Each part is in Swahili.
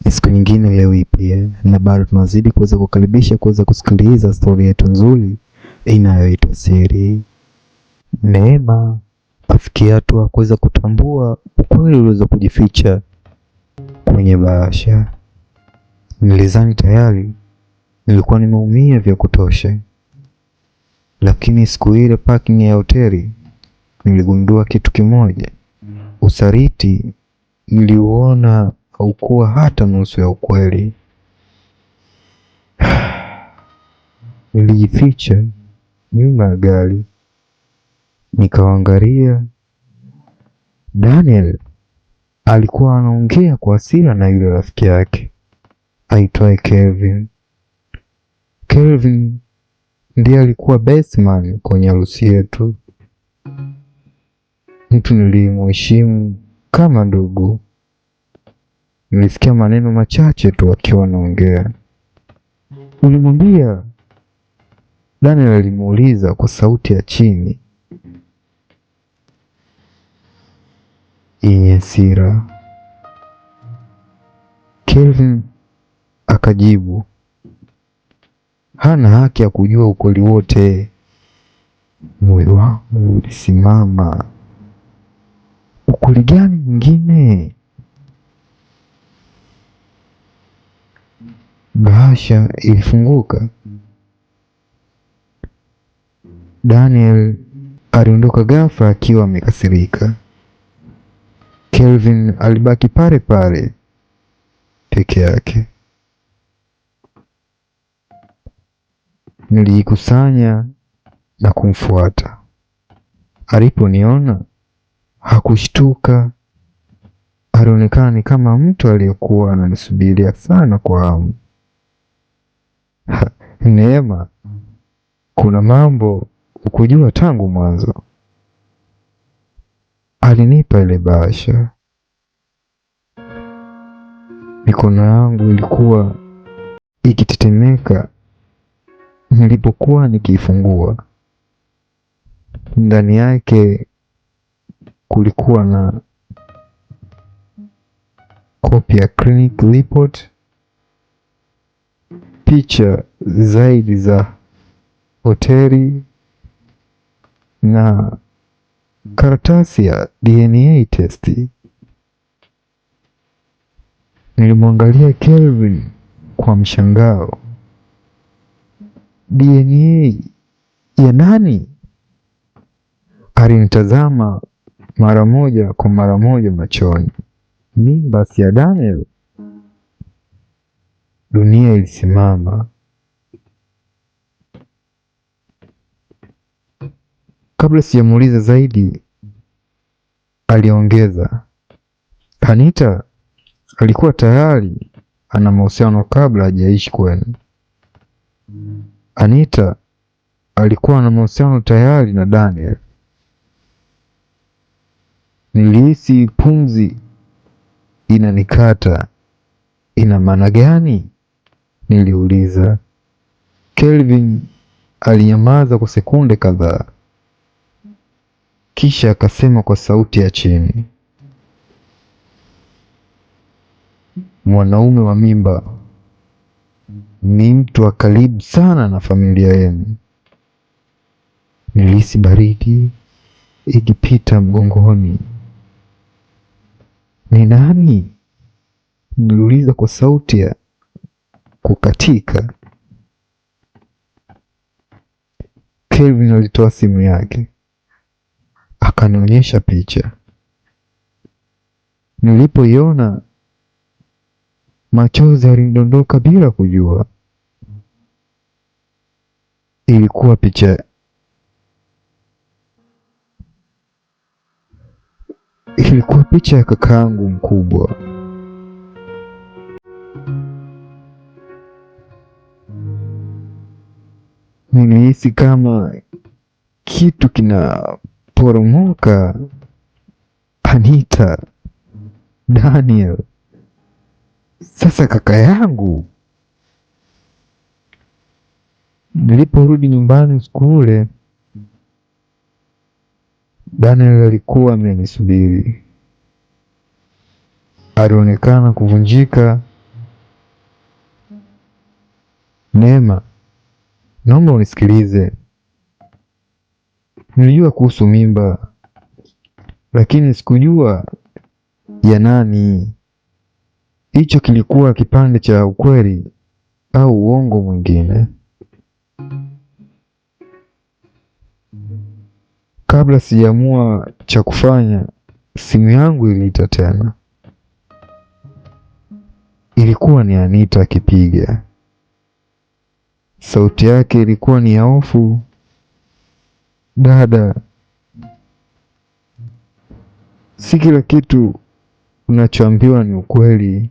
Siku nyingine leo hii pia, na bado tunazidi kuweza kukaribisha kuweza kusikiliza stori yetu nzuri inayoitwa Siri. Neema afikia hatua kuweza kutambua ukweli uliweza kujificha kwenye bahasha. Nilizani tayari nilikuwa nimeumia vya kutosha, lakini siku ile parking ya hoteli niligundua kitu kimoja. Usaliti niliuona haukuwa hata nusu ya ukweli. Nilijificha nyuma ya gari, nikaangalia. Daniel alikuwa anaongea kwa hasira na yule rafiki yake aitwaye Kelvin. Kelvin ndiye alikuwa best man kwenye harusi yetu, mtu nilimheshimu kama ndugu. Nilisikia maneno machache tu akiwa anaongea. Ulimwambia? Daniel alimuuliza kwa sauti ya chini yenye hasira. Kelvin akajibu, hana haki ya kujua ukweli wote. Moyo wangu ulisimama. Ukweli gani mwingine? Bahasha ilifunguka. Daniel aliondoka ghafla akiwa amekasirika. Kelvin alibaki pale pale peke yake. Nilijikusanya na kumfuata. Aliponiona hakushtuka. Alionekana ni kama mtu aliyekuwa ananisubiria sana kwa hamu. Neema, kuna mambo hukujua tangu mwanzo. Alinipa ile bahasha. Mikono yangu ilikuwa ikitetemeka nilipokuwa nikiifungua. Ndani yake kulikuwa na kopi ya clinic report, picha zaidi za hoteli na karatasi ya DNA testi. Nilimwangalia Kelvin kwa mshangao. DNA ya nani? Alinitazama mara moja machoni. Mimba si ya Daniel? Dunia ilisimama. Kabla sijamuuliza zaidi, aliongeza, Anita alikuwa tayari ana mahusiano kabla hajaishi kwenu. Anita alikuwa na mahusiano tayari na Daniel. Nilihisi pumzi inanikata. Ina maana gani? Niliuliza. Kelvin alinyamaza kwa sekunde kadhaa, kisha akasema kwa sauti ya chini, mwanaume wa mimba ni mtu wa karibu sana na familia yenu. Nilihisi baridi ikipita mgongoni. Ni nani? Niliuliza kwa sauti ya kukatika. Kelvin alitoa simu yake akanionyesha picha. Nilipoiona machozi yalinidondoka bila kujua. Ilikuwa picha ya kakaangu mkubwa. Nilihisi kama kitu kinaporomoka. Anita, Daniel, sasa kaka yangu. Niliporudi nyumbani usiku ule, Daniel alikuwa amenisubiri. Alionekana kuvunjika Neema, naomba unisikilize. Nilijua kuhusu mimba, lakini sikujua ya nani. Hicho kilikuwa kipande cha ukweli au uongo mwingine. Kabla sijaamua cha kufanya, simu yangu iliita tena. Ilikuwa ni Anita akipiga. Sauti yake ilikuwa ni ya hofu. Dada, si kila kitu unachoambiwa ni ukweli.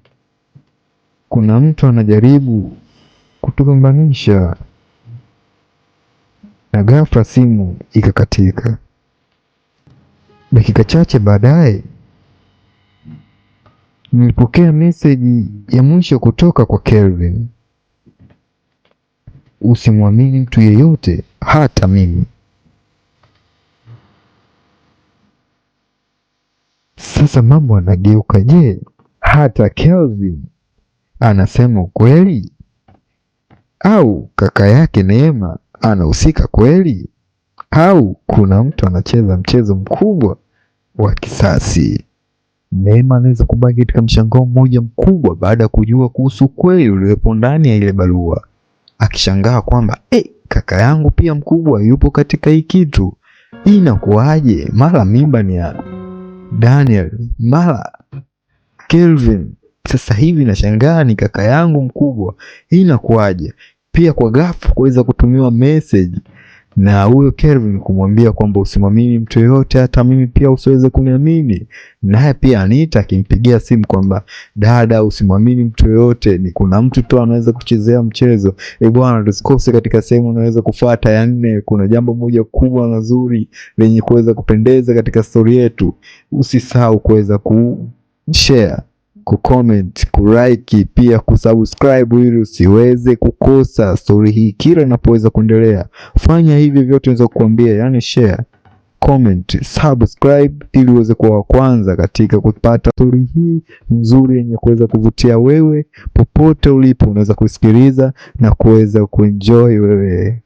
Kuna mtu anajaribu kutugombanisha. Na ghafla simu ikakatika. Dakika chache baadaye nilipokea meseji ya mwisho kutoka kwa Kelvin. Usimwamini mtu yeyote, hata mimi. Sasa mambo anageuka. Je, hata Kelvin anasema ukweli? Au kaka yake Neema anahusika kweli? Au kuna mtu anacheza mchezo mkubwa wa kisasi? Neema anaweza kubaki katika mshangao mmoja mkubwa baada ya kujua kuhusu ukweli uliopo ndani ya ile barua, akishangaa kwamba kaka yangu pia mkubwa yupo katika hii kitu. Hii inakuwaje? Mara mimba ni ya Daniel, mara Kelvin, sasa hivi nashangaa ni kaka yangu mkubwa. Hii inakuwaje? Pia kwa ghafla kuweza kutumiwa message na huyo Kelvin kumwambia kwamba usimwamini mtu yoyote, hata mimi pia usiweze kuniamini. Naye pia Anita akimpigia simu kwamba dada, usimwamini mtu yoyote, ni kuna mtu tu anaweza kuchezea mchezo. Bwana, tusikose katika sehemu unaweza kufuata ya 4. Kuna jambo moja kubwa na zuri lenye kuweza kupendeza katika story yetu. Usisahau kuweza kushare, kucomment, kulike, pia kusubscribe ili usiweze kukosa story hii kila inapoweza kuendelea. Fanya hivi vyote naweza kukuambia, yani share, comment, subscribe ili uweze kuwa wa kwanza katika kupata story hii nzuri yenye kuweza kuvutia wewe popote ulipo. Unaweza kusikiliza na kuweza kuenjoy wewe.